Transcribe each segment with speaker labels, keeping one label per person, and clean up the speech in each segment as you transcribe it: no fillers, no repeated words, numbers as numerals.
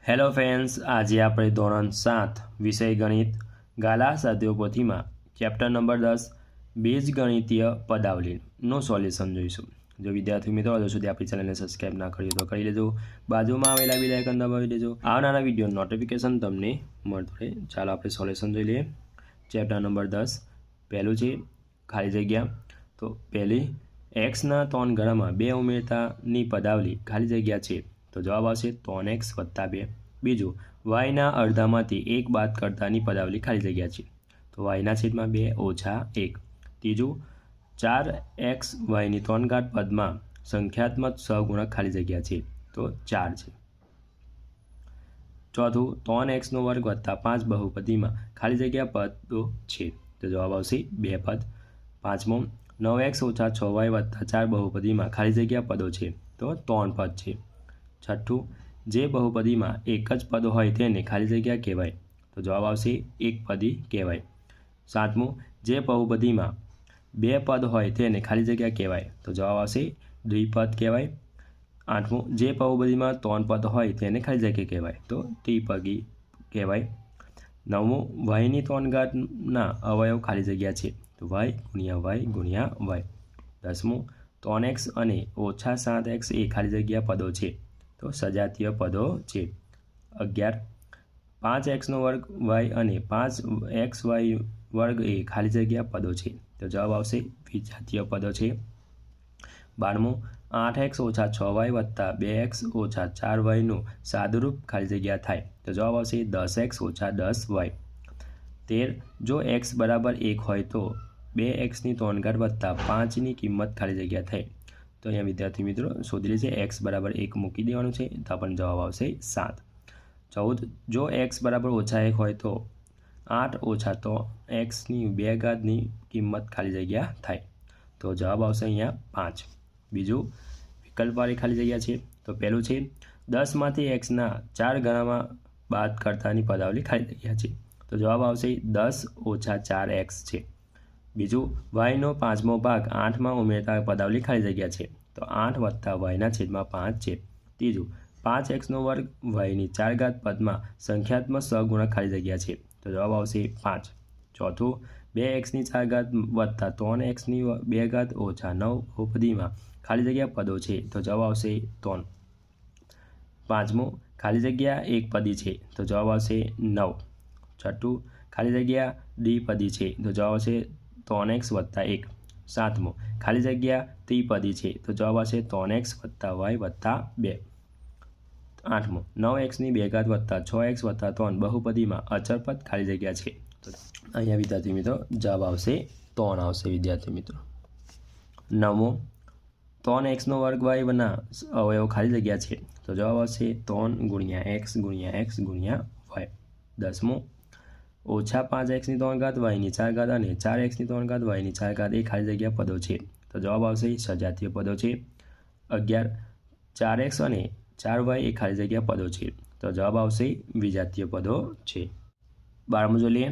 Speaker 1: Hello friends, આજે આપણે ધોરણ 7 વિષય ગણિત ગાલા સાધ્યો પોથીમાં ચેપ્ટર નંબર 10 બીજગણિતીય પદાવલીનું સોલ્યુશન જોઈશું। જો વિદ્યાર્થી મિત્રો હજુ સુધી આપણી ચેનલને સબસ્ક્રાઇબ ના કરી તો કરી લેજો, બાજુમાં આવેલા બેલ આઇકન દબાવી દેજો, આવનારા વિડીયો નોટિફિકેશન તમને મળતું રહે। ચાલો આપણે સોલ્યુશન જોઈ લઈએ। ચેપ્ટર નંબર 10 પહેલું છે ખાલી જગ્યા। તો પહેલી એક્સના 3 ગણામાં 2 ઉમેરતાની પદાવલી ખાલી જગ્યા છે, તો જવાબ આવશે 3x + 2। બીજું વાયના અડધામાંથી 1 બાદ કરતાની પદાવલી ખાલી જગ્યા છે, તો વાયના છેદમાં 2 - 1। ત્રીજું 4x વાયની 3 ઘાત પદમાં સંખ્યાત્મક સહગુણક ખાલી જગ્યા છે, તો 4 છે। ચોથું 3x² + 5 બહુપદીમાં ખાલી જગ્યા પદો છે, તો જવાબ આવશે 2 પદ। પાંચમું 9x - 6y + 4 બહુપદીમાં ખાલી જગ્યા પદો છે, તો 3 પદ છે। છઠ્ઠું જે બહુપદીમાં એક જ પદ હોય તેને ખાલી જગ્યા કહેવાય, તો જવાબ આવશે એકપદી કહેવાય। સાતમું જે બહુપદીમાં 2 પદ હોય તેને ખાલી જગ્યા કહેવાય, તો જવાબ આવશે દ્વિપદ કહેવાય। આઠમું જે બહુપદીમાં 3 પદ હોય તેને ખાલી જગ્યા કહેવાય, તો ત્રિપદી કહેવાય। નવમું વાયની 3 ઘાતના અવયવ ખાલી જગ્યા છે, તો y × y × y। દસમું 3x અને -7x એ ખાલી જગ્યા પદો છે, તો સજાતીય પદો છે। 11 5x² y અને 5xy² એ ખાલી જગ્યા પદો છે, તો જવાબ આવશે વિજાતીય પદો છે। 12મું 8x - 6y + 2x - 4y નું સાદુરૂપ ખાલી જગ્યા થાય, તો જવાબ આવશે 10x - 10y। 13 જો x = 1 હોય તો 2xની 3 ઘાત + 5ની કિંમત ખાલી જગ્યા થાય, તો અહીંયા વિદ્યાર્થી મિત્રો શોધી લેજે x = 1 મૂકી દેવાનું છે, તો આપણને જવાબ આવશે 7। 14 જો x = -1 હોય તો 8 - 3xની 2 ઘાતની કિંમત ખાલી જગ્યા થાય, તો જવાબ આવશે અહીંયા 5। બીજું વિકલ્પવાળી ખાલી જગ્યા છે, તો પહેલું છે 10માંથી xના 4 ગણામાં બાદ કરતાની પદાવલી ખાલી જગ્યા છે, તો જવાબ આવશે 10 - 4x છે। બીજું yનો 5મો ભાગ 8માં ઉમેરતા પદાવલી ખાલી જગ્યા છે, તો 8 + y/5 છે। ત્રીજું 5x² yની 4 ઘાત પદમાં સંખ્યાત્મક સહગુણક ખાલી જગ્યા છે, તો જવાબ આવશે 5। ચોથું 2xની 4 ઘાત + 3xની 2 ઘાત - 9 બહુપદીમાં ખાલી જગ્યા પદો છે, તો જવાબ આવશે 3। પાંચમું ખાલી જગ્યા એકપદી છે, તો જવાબ આવશે 9। છઠ્ઠું ખાલી જગ્યા દ્વિપદી છે, તો જવાબ આવશે 3x + 1। સાતમું ખાલી જગ્યા ત્રિપદી છે, તો જવાબ આવશે 3x + y + 2। આઠમું 9xની 2 ઘાત + 6x + 3 બહુપદીમાં અચળ પદ ખાલી જગ્યા છે, તો અહીંયા વિદ્યાર્થી મિત્રો જવાબ આવશે 3 આવશે વિદ્યાર્થી મિત્રો। નવમું 3x² y ના અવયવ ખાલી જગ્યા છે, તો જવાબ આવશે 3 × x × x × y। દસમું -5xની 3 ઘાત yની 4 ઘાત અને 4xની 3 ઘાત yની 4 ઘાત એ ખાલી જગ્યા પદો છે, તો જવાબ આવશે સજાતીય પદો છે। 11 4x અને 4y એ ખાલી જગ્યા પદો છે, તો જવાબ આવશે વિજાતીય પદો છે। 12મું જોઈ લઈએ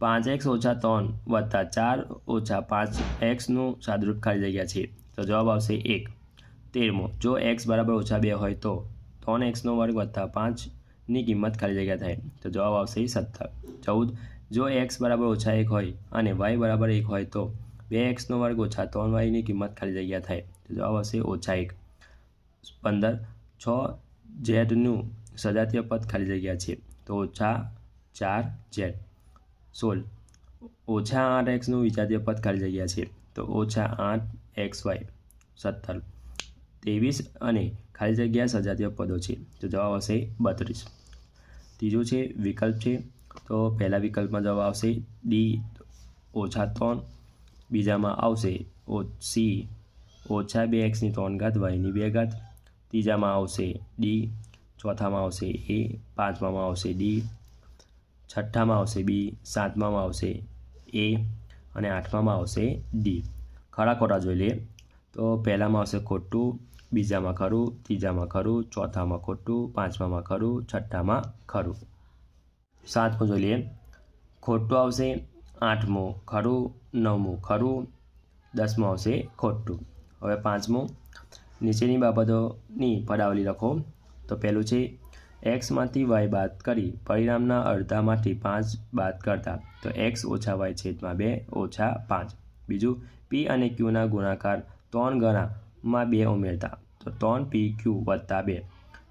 Speaker 1: 5x - 3 + 4 - 5x નું સાદુરૂપ ખાલી જગ્યા છે, તો જવાબ આવશે 1। 13મું જો x = -2 હોય તો 3x² + 5ની કિંમત ખાલી જગ્યા થાય, તો જવાબ આવશે 17। 14 જો x = -1 હોય અને y = 1 હોય તો 2x² - 3yની કિંમત ખાલી જગ્યા થાય, તો જવાબ આવશે -1। 15 6zનું સજાતીય પદ ખાલી જગ્યા છે, તો -4z। 16 -8xનું વિજાતીય પદ ખાલી જગ્યા છે, તો -8xy। 17 23 અને ખાલી જગ્યા સજાતીય પદો છે, તો જવાબ આવશે 32। ત્રીજું છે વિકલ્પ છે, તો પહેલા વિકલ્પમાં જવાબ આવશે d -3, બીજામાં આવશે c -2xની 3 ઘાત yની 2 ઘાત, ત્રીજામાં આવશે d, ચોથામાં આવશે a, પાંચમામાં આવશે d, છઠ્ઠામાં આવશે b, સાતમામાં આવશે a અને આઠમામાં આવશે d। ખરા ખોટા જોઈ લઈએ, તો પહેલામાં આવશે ખોટું, બીજામાં ખરું, ત્રીજામાં ખરું, ચોથામાં ખોટું, પાંચમામાં ખરું, છઠ્ઠામાં ખરું। સાતમું જોઈ લઈએ, ખોટું આવશે, આઠમું ખરું, નવમું ખરું, 10મું આવશે ખોટું। હવે પાંચમું નીચેની બાબતોની પદાવલી લખો, તો પહેલું છે એક્સમાંથી વાય બાદ કરી પરિણામના અડધામાંથી 5 બાદ કરતા તો એક્સ ઓછા વાય છેદમાં 2 ઓછા 5. બીજું પી અને ક્યુના ગુણાકાર 3 ગણામાં 2 ઉમેરતા તો 3pq વત્તા 2.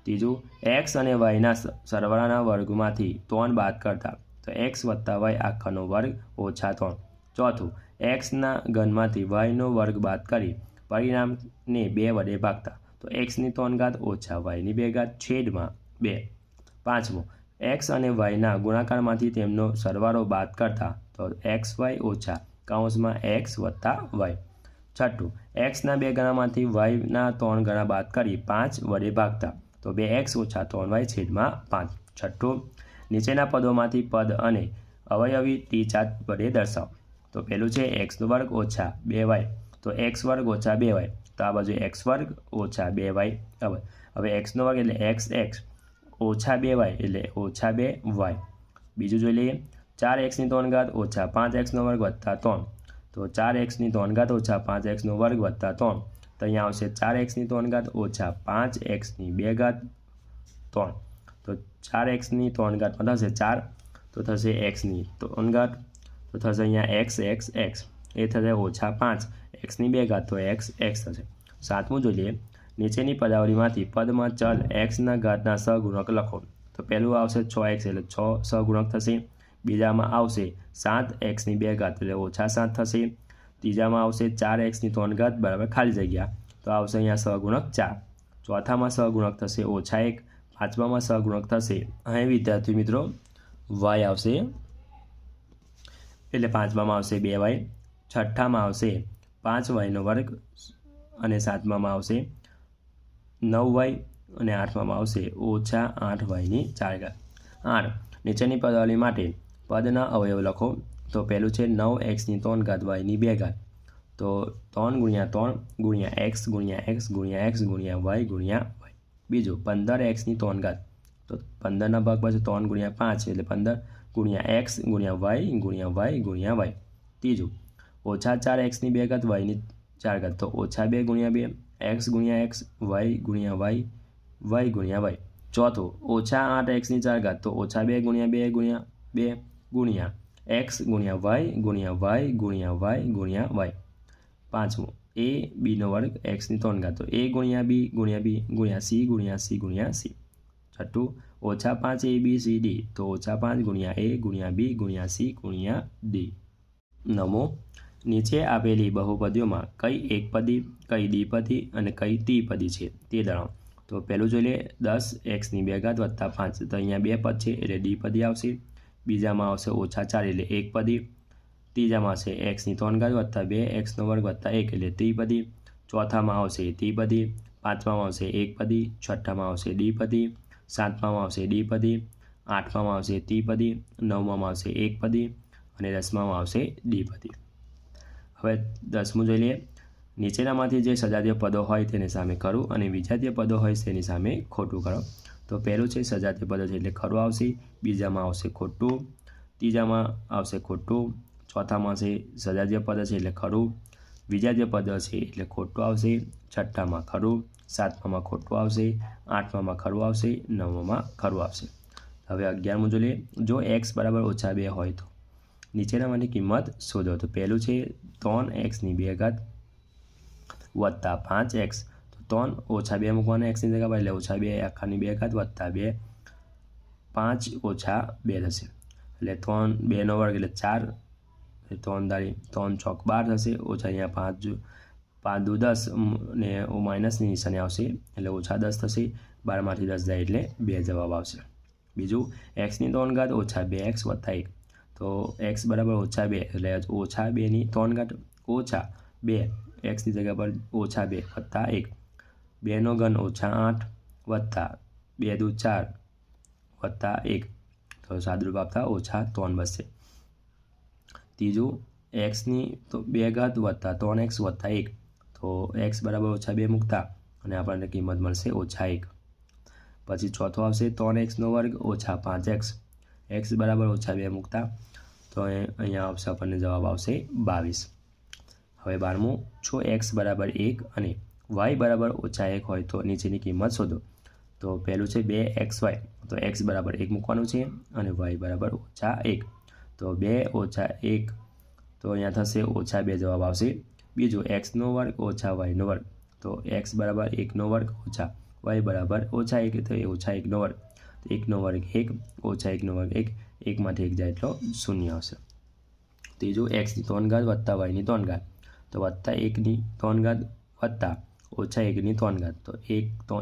Speaker 1: ત્રીજું એક્સ અને વાયના સરવાળાના વર્ગમાંથી 3 બાદ કરતા તો એક્સ વત્તા વાય આખાનો વર્ગ ઓછા 3. ચોથું એક્સના ઘનમાંથી વાયનો વર્ગ બાદ કરી પરિણામને 2 વડે ભાગતા તો એક્સની 3 ઘાત ઓછા વાયની 2 ઘાત છેદમાં 2. પાંચમું એક્સ અને વાયના ગુણાકારમાંથી તેમનો સરવાળો બાદ કરતા તો એક્સ વાય ઓછા કૌંસમાં એક્સ વત્તા વાય. છઠ્ઠું એક્સના 2 ગણામાંથી વાયના 3 ગણા બાદ કરી 5 વડે ભાગતા તો 2x ઓછા 3y છેદમાં 5. છઠ્ઠું નીચેના પદોમાંથી પદ અને અવયવી ટી4 વડે દર્શાવો. તો પહેલું છે એક્સનો વર્ગ ઓછા 2y તો એક્સ વર્ગ ઓછા 2y તો આ બાજુ એક્સ વર્ગ ઓછા 2y. હવે એક્સનો વર્ગ એટલે એક્સ ઓછા 2y એટલે ઓછા 2y. બીજું જોઈ લઈએ 4xની 3 ઘાત ઓછા 5xનો વર્ગ વત્તા 3 તો 4xની 3 ઘાત ઓછા 5xનો વર્ગ વત્તા 3 તો અહીંયા આવશે 4xની 3 ઘાત ઓછા 5xની 2 ઘાત 3 તો 4xની 3 ઘાતમાં થશે 4 તો થશે xની 3 ઘાત તો થશે અહીંયા x એ થશે ઓછા 5xની 2 ઘાત તો x થશે. સાતમું જોઈએ નીચેની પદાવલીમાંથી પદમાં ચલ xના ઘાતના સહગુણક લખો. તો પહેલું આવશે 6x એટલે 6 સહગુણક થશે. બીજામાં આવશે 7xની 2 ઘાત એટલે ઓછા 7 થશે. ત્રીજામાં આવશે 4xની 3 ઘાત બરાબર ખાલી જગ્યા તો આવશે અહીંયા સહગુણક 4. ચોથામાં સહગુણક થશે ઓછા 1. પાંચમામાં સહગુણક થશે અહીં વિદ્યાર્થી મિત્રો y આવશે એટલે પાંચમામાં આવશે 2y. છઠ્ઠામાં આવશે 5yનો વર્ગ અને સાતમામાં આવશે 9y અને આઠમામાં આવશે ઓછા 8yની 4 ઘાત. 8 નીચેની પદાવલી માટે પદના અવયવ લખો. તો પહેલું છે 9xની 3 ઘાત yની 2 ઘાત તો 3 × 3 × x × x × x × y. બીજું 15xની 3 ઘાત તો 15ના ભાગ પાછું 3 × 5 એટલે 15 × x × y. ત્રીજું ઓછા 4xની 2 ઘાત yની 4 ઘાત તો ઓછા 2 × 2 x × x y × y. ચોથું ઓછા 8xની 4 ઘાત તો ઓછા 2 × 2 × 2 x × y. પાંચમું a bનો વર્ગ xની 3 ઘાત તો a × b × c × c. છઠ્ઠું ઓછા 5abcd તો ઓછા 5 × a × b × c × d. નવમું નીચે આપેલી બહુપદીઓમાં કઈ એકપદી કઈ દ્વિપદી અને કઈ ત્રિપદી છે તે જણાવો. તો પહેલું જોઈ લે 10xની 2 ઘાત વત્તા 5 તો અહીંયા 2 પદ છે એટલે દ્વિપદી આવશે. બીજામાં આવશે ઓછા 4 એટલે એકપદી. ત્રીજામાં આવશે xની 3 ઘાત વત્તા 2xનો વર્ગ વત્તા 1 એટલે ત્રિપદી. ચોથામાં આવશે ત્રિપદી. પાંચમામાં આવશે એકપદી. છઠ્ઠામાં આવશે દ્વિપદી. સાતમામાં આવશે દ્વિપદી. આઠમામાં આવશે ત્રિપદી. નવમામાં આવશે એકપદી અને 10મામાં આવશે દ્વિપદી. હવે 10મું જોઈ લઈએ નીચેનામાંથી જે સજાતીય પદો હોય તેની સામે ખરું અને વિજાતીય પદો હોય તેની સામે ખોટું કરો. તો પહેલું છે સજાતીય પદો છે એટલે ખરું આવશે. બીજામાં આવશે ખોટું. ત્રીજામાં આવશે ખોટું. ચોથામાં આવશે સજાતીય પદ છે એટલે ખરું. વિજાતીય પદ છે એટલે ખોટું આવશે. છઠ્ઠામાં ખરું. સાતમામાં ખોટું આવશે. આઠમામાં ખરું આવશે. નવમામાં ખરું આવશે. હવે 11મું જોઈ લઈએ જો x બરાબર ઓછા 2 હોય તો નીચેનામાંની કિંમત શોધો. તો પહેલું છે 3xની 2 ઘાત વત્તા 5x તો 3 ઓછા 2 મૂકવાના xની જગ્યા એટલે ઓછા 2 આખાની 2 ઘાત વત્તા 2 5 ઓછા 2 થશે એટલે 3 2નો વર્ગ એટલે 4 3 દાડી 3 ચોક 12 થશે ઓછા અહીંયા 5 દુ 10 ને માઇનસની નિશાની આવશે એટલે ઓછા 10 થશે. 12માંથી 10 જાય એટલે 2 જવાબ આવશે. બીજું xની 3 ઘાત ઓછા 2x વત્તા 1 તો x બરાબર ઓછા 2 એટલે ઓછા 2ની 3 ઘાત ઓછા 2 xની જગ્યા પર ઓછા 2 વત્તા 1 2નો ઘન ઓછા 8 વત્તા 2 દુ 4 વત્તા 1 તો સાદુરૂપ આપતા ઓછા 3 બચશે. ત્રીજું xની તો 2 ઘાત વત્તા 3x વત્તા 1 તો x બરાબર ઓછા 2 મૂકતા અને આપણને કિંમત મળશે ઓછા 1. પછી ચોથો આવશે 3xનો વર્ગ ઓછા 5x x બરાબર ઓછા 2 મૂકતા તો અહીંયા આવશે આપણને જવાબ આવશે 22. હવે 12મું જો x બરાબર 1 અને y બરાબર ઓછા 1 હોય તો નીચેની કિંમત શોધો. તો પહેલું છે 2xy તો x બરાબર 1 મૂકવાનું છે અને y બરાબર -1. તો 2 - 1 તો અહીંયા થશે -2 જવાબ આવશે. બીજું x² - y². તો x બરાબર 1² - y બરાબર -1 તો એ -1². તો 1² 1 -1² 1 1માંથી 1 જાય એટલો 0 આવશે. ત્રીજું x² + y² તો +1² વત્તા -1² તો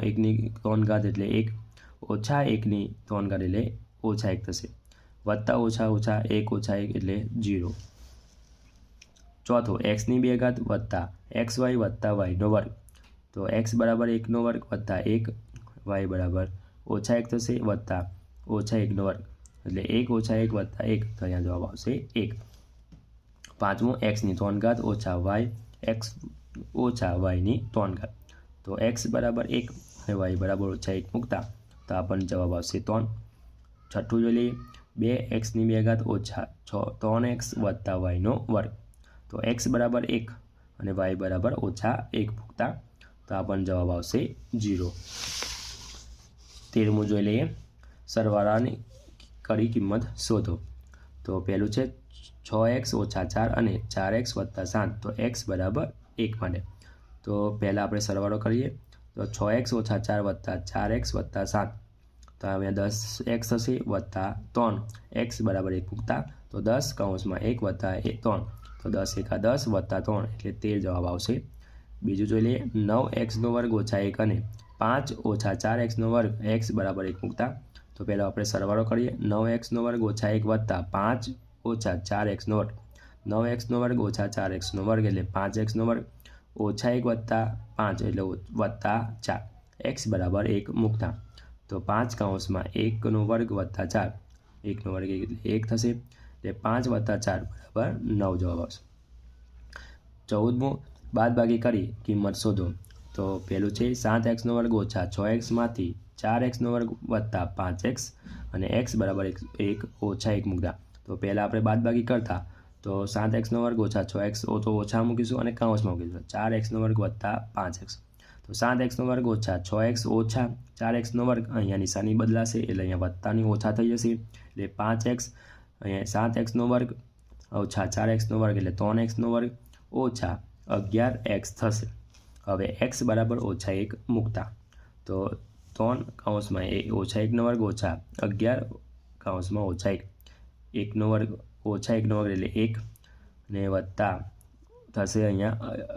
Speaker 1: 1² એટલે 1 -1² એટલે -1 થશે. વત્તા -1 1 એટલે 0. ચોથું x² વત્તા xy વત્તા y². તો x બરાબર 1² વત્તા 1 y બરાબર -1 થશે વત્તા -1² એટલે 1 - 1 વત્તા 1 તો અહીંયા જવાબ આવશે 1. પાંચમું x³ - y x - y². તો x બરાબર 1 અને y બરાબર -1 મૂકતા તો આપણને જવાબ આવશે 3. છઠ્ઠું જોઈ લઈએ 2x² - 3x વત્તા y². તો x બરાબર 1 અને y બરાબર -1 મૂકતા તો આપણને જવાબ આવશે 0. 13મું જોઈ લઈએ સરવાળાની કરી કિંમત શોધો. તો પહેલું છે 6x - 4 અને 4x + 7 તો x બરાબર 1 માટે. તો પહેલાં આપણે સરવાળો કરીએ તો 6x - 4 વત્તા 4x વત્તા 7 તો અહીંયા 10x થશે વત્તા 3x બરાબર 1 મૂકતા તો 10 કૌંસમાં 1 વત્તા 3 તો 10 × 10 વત્તા 3 એટલે 13 જવાબ આવશે. બીજું જોઈ લઈએ 9x² - 1 અને 5 - 4x² x બરાબર 1 મૂકતા તો પહેલાં આપણે સરવાળો કરીએ 9x² - 1 વત્તા 5 - 4x². 9x² - 4x² એટલે 5x² -1 વત્તા 5 એટલે વત્તા 4 x બરાબર 1 મૂકતા તો 5 કૌંસમાં 1² વત્તા 4 1² એટલે 1 થશે એટલે 5 વત્તા 4 બરાબર 9 જવાબ આવશે. 14મું બાદબાકી કરી કિંમત શોધો. તો પહેલું છે 7x² - 6x માંથી 4x² વત્તા 5x અને x બરાબર 1 -1 મૂકતા તો પહેલાં આપણે બાદબાકી કરતા તો 7x² - 6x તો ઓછા મૂકીશું અને કૌંસમાં મૂકીશું 4x² વત્તા 5x. તો 7x² - 6x ઓછા 4x² અહીંયા નિશાની બદલાશે એટલે અહીંયા વત્તાની ઓછા થઈ જશે એટલે 5x અહીંયા 7x² ઓછા 4x² એટલે 3x² ઓછા 11x થશે. હવે x બરાબર -1 મૂકતા તો 3 કૌંસમાં -1² ઓછા 11 કૌંસમાં -1 1² ઓછા 1² એટલે 1 અને વત્તા થશે અહીંયા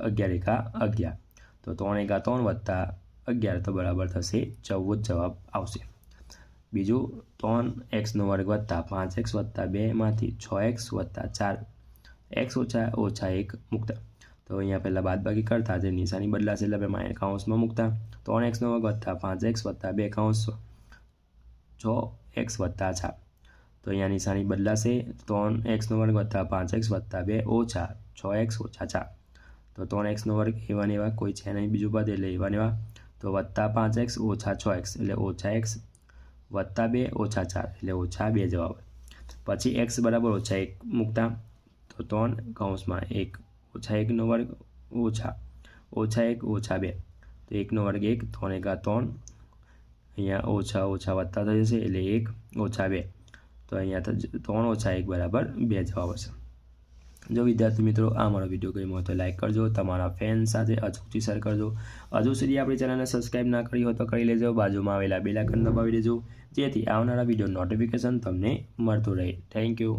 Speaker 1: 11 × 11 તો 3 × 3 વત્તા 11 તો બરાબર થશે 14 જવાબ આવશે. બીજું 3x² વત્તા 5x વત્તા 2 માંથી 6x વત્તા 4 x ઓછા 1 મૂકતા તો અહીંયા પહેલાં બાદબાકી કરતા જે નિશાની બદલાશે એટલે આપણે કૌંસમાં મૂકતા 3x² વત્તા 5x વત્તા 2 કૌંસ 6x વત્તા 4 તો અહીંયા નિશાની બદલાશે 3x² વત્તા 5x વત્તા 2 ઓછા 6x ઓછા 4 તો 3x² એવા ને એવા કોઈ છે નહીં બીજું પદ એટલે એવા ને એવા તો વત્તા 5x ઓછા 6x એટલે ઓછા x વત્તા 2 ઓછા 4 એટલે ઓછા 2 જવાબ. પછી x બરાબર -1 મૂકતા તો 3 કૌંસમાં 1 ઓછા 1² ઓછા 1 ઓછા 2 તો 1² 1 3 × 3 અહીંયા ઓછા ઓછા વત્તા થઈ જશે એટલે 1 ઓછા 2 તો અહીંયા 3 ઓછા 1 બરાબર 2 જવાબ હશે. જો વિદ્યાર્થી મિત્રો આ મારો વિડીયો ગમ્યો હોય તો લાઈક કરજો, તમારા ફ્રેન્ડ સાથે અચૂકથી શેર કરજો. હજુ સુધી આપણી ચેનલને સબસ્ક્રાઈબ ના કરી હોય તો કરી લેજો. બાજુમાં આવેલા બેલ આઇકન દબાવી દેજો જેથી આવનારા વિડીયો નોટિફિકેશન તમને મળતું રહે. Thank you.